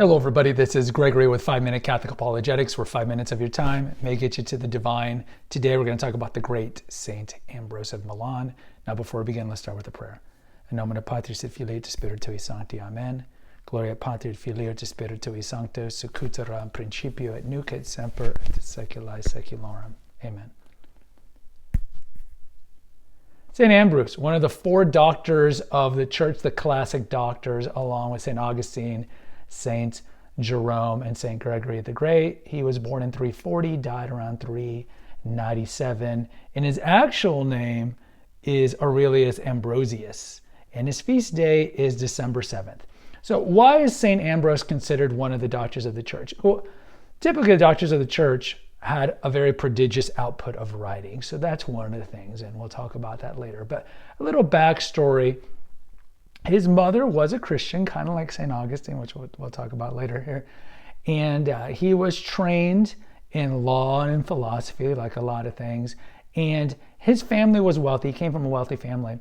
Hello, everybody. This is Gregory with 5-Minute Catholic Apologetics, where 5 minutes of your time may get you to the divine. Today, we're going to talk about the great Saint Ambrose of Milan. Now, before we begin, let's start with a prayer. In nomine Patris et Filii et Spiritui Sancti. Amen. Gloria Patri et Filii et Spiritui Sancto, sic ut era in principio et nunc et semper et saecula saeculorum. Amen. St. Ambrose, one of the four doctors of the church, the classic doctors, along with St. Augustine, Saint Jerome, and Saint Gregory the Great. He was born in 340, died around 397, and his actual name is Aurelius Ambrosius, and his feast day is December 7th. So why is St. Ambrose considered one of the doctors of the church? Well, typically the doctors of the church had a very prodigious output of writing, so that's one of the things, and we'll talk about that later. But a little backstory. His mother was a Christian, kind of like St. Augustine, which we'll talk about later here. And he was trained in law and in philosophy, like a lot of things. And his family was wealthy. He came from a wealthy family.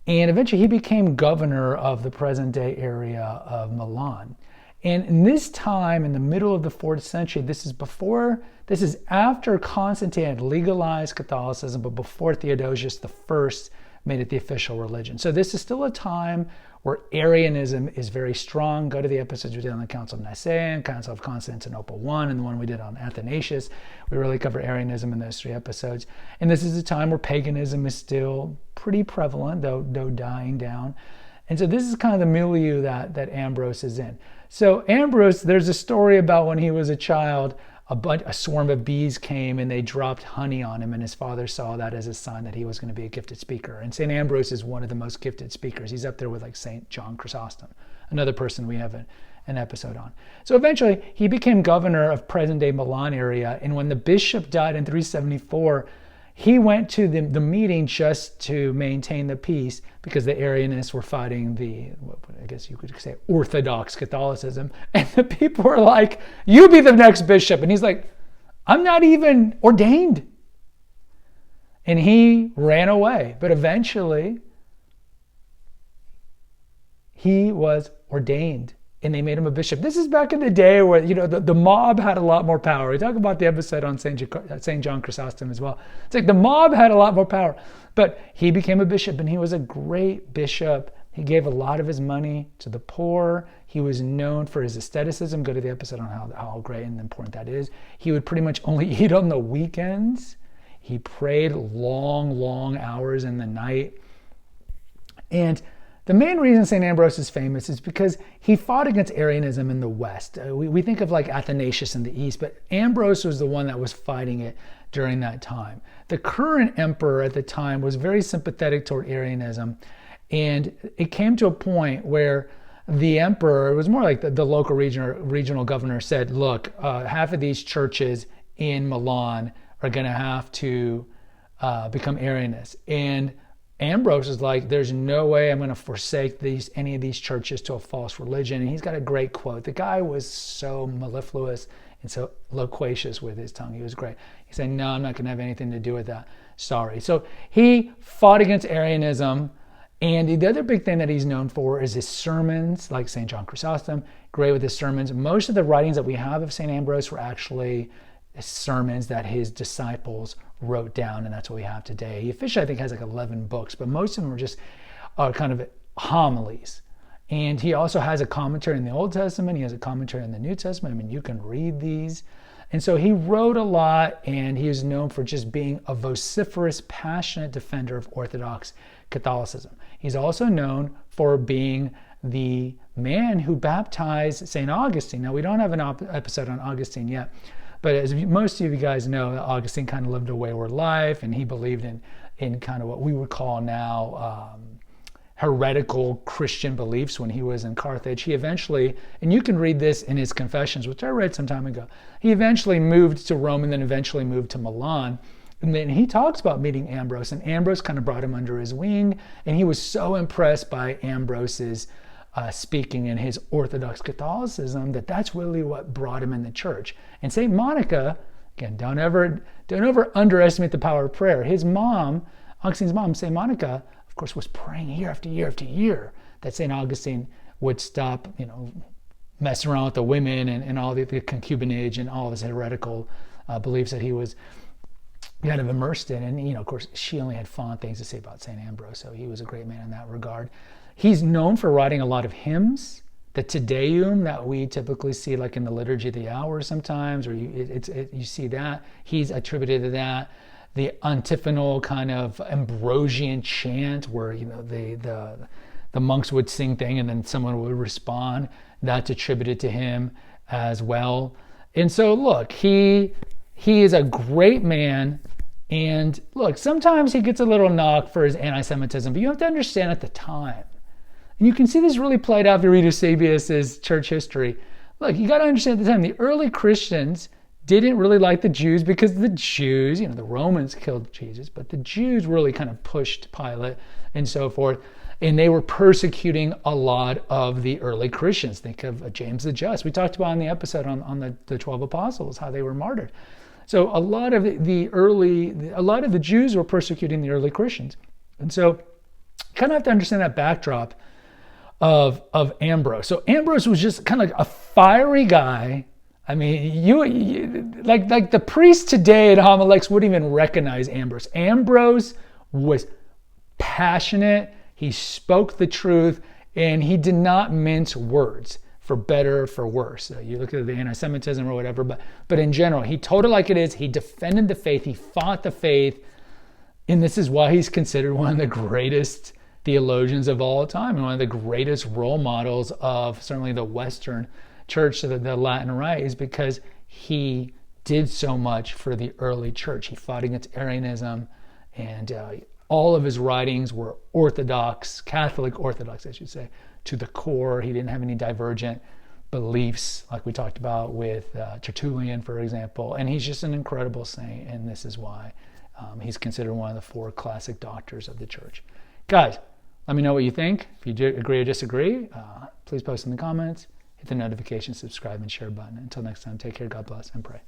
And eventually he became governor of the present-day area of Milan. And in this time, in the middle of the 4th century, this is after Constantine had legalized Catholicism, but before Theodosius I made it the official religion. So this is still a time where Arianism is very strong. Go to the episodes we did on the Council of Nicaea, Council of Constantinople I, and the one we did on Athanasius. We really cover Arianism in those 3 episodes. And this is a time where paganism is still pretty prevalent, though dying down. And so this is kind of the milieu that Ambrose is in. So Ambrose, there's a story about when he was a child, a swarm of bees came and they dropped honey on him, and his father saw that as a sign that he was going to be a gifted speaker. And St. Ambrose is one of the most gifted speakers. He's up there with like St. John Chrysostom, another person we have an episode on. So eventually he became governor of present-day Milan area, and when the bishop died in 374, he went to the meeting just to maintain the peace because the Arianists were fighting I guess you could say, Orthodox Catholicism. And the people were like, you be the next bishop. And he's like, I'm not even ordained. And he ran away. But eventually, he was ordained. And they made him a bishop. This is back in the day where, the mob had a lot more power. We talk about the episode on St. John Chrysostom as well. It's like the mob had a lot more power. But he became a bishop, and he was a great bishop. He gave a lot of his money to the poor. He was known for his asceticism. Go to the episode on how great and important that is. He would pretty much only eat on the weekends. He prayed long hours in the night. And the main reason St. Ambrose is famous is because he fought against Arianism in the West. We think of like Athanasius in the East, but Ambrose was the one that was fighting it during that time. The current emperor at the time was very sympathetic toward Arianism, and it came to a point where the emperor, it was more like the local regional governor said, look, half of these churches in Milan are going to have to become Arianists. And Ambrose is like, there's no way I'm going to forsake any of these churches to a false religion. And he's got a great quote. The guy was so mellifluous and so loquacious with his tongue. He was great. He said, no, I'm not going to have anything to do with that. Sorry. So he fought against Arianism. And the other big thing that he's known for is his sermons, like St. John Chrysostom, great with his sermons. Most of the writings that we have of St. Ambrose were actually sermons that his disciples wrote down, and that's what we have today. He officially, I think, has like 11 books, but most of them are just kind of homilies. And he also has a commentary in the Old Testament. He has a commentary in the New Testament. I mean, you can read these. And so he wrote a lot, and he is known for just being a vociferous, passionate defender of Orthodox Catholicism. He's also known for being the man who baptized St. Augustine. Now, we don't have an episode on Augustine yet, but as most of you guys know, Augustine kind of lived a wayward life, and he believed in kind of what we would call now heretical Christian beliefs when he was in Carthage. He eventually, and you can read this in his Confessions, which I read some time ago, he eventually moved to Rome and then eventually moved to Milan. And then he talks about meeting Ambrose, and Ambrose kind of brought him under his wing, and he was so impressed by Ambrose's speaking in his Orthodox Catholicism that's really what brought him in the church. And St. Monica, again, don't ever underestimate the power of prayer. His mom, Augustine's mom, St. Monica, of course, was praying year after year after year that St. Augustine would stop, messing around with the women and all the concubinage and all of his heretical beliefs that he was kind of immersed in. And, of course, she only had fond things to say about St. Ambrose, so he was a great man in that regard. He's known for writing a lot of hymns. The Te Deum that we typically see like in the Liturgy of the Hours sometimes, or you see that. He's attributed to that. The antiphonal kind of Ambrosian chant where, the monks would sing thing and then someone would respond. That's attributed to him as well. And so look, he is a great man. And look, sometimes he gets a little knock for his anti-Semitism, but you have to understand at the time. And you can see this really played out if you read Eusebius's church history. Look, you got to understand at the time, the early Christians didn't really like the Jews because the Jews, the Romans killed Jesus, but the Jews really kind of pushed Pilate and so forth. And they were persecuting a lot of the early Christians. Think of James the Just. We talked about in the episode on the 12 apostles, how they were martyred. So a lot of the Jews were persecuting the early Christians. And so you kind of have to understand that backdrop of Ambrose. So Ambrose was just kind of like a fiery guy. I mean, you like the priests today at homiletics wouldn't even recognize Ambrose. Ambrose was passionate. He spoke the truth, and he did not mince words, for better or for worse. You look at the anti-Semitism or whatever, but in general, he told it like it is. He defended the faith. He fought the faith, and this is why he's considered one of the greatest theologians of all time and one of the greatest role models of certainly the Western church, the Latin Rite, is because he did so much for the early church. He fought against Arianism, and all of his writings were orthodox, Catholic Orthodox, I should say, to the core. He didn't have any divergent beliefs like we talked about with Tertullian, for example. And he's just an incredible saint, and this is why he's considered one of the 4 classic doctors of the church. Guys, let me know what you think. If you agree or disagree, please post in the comments. Hit the notification, subscribe, and share button. Until next time, take care, God bless, and pray.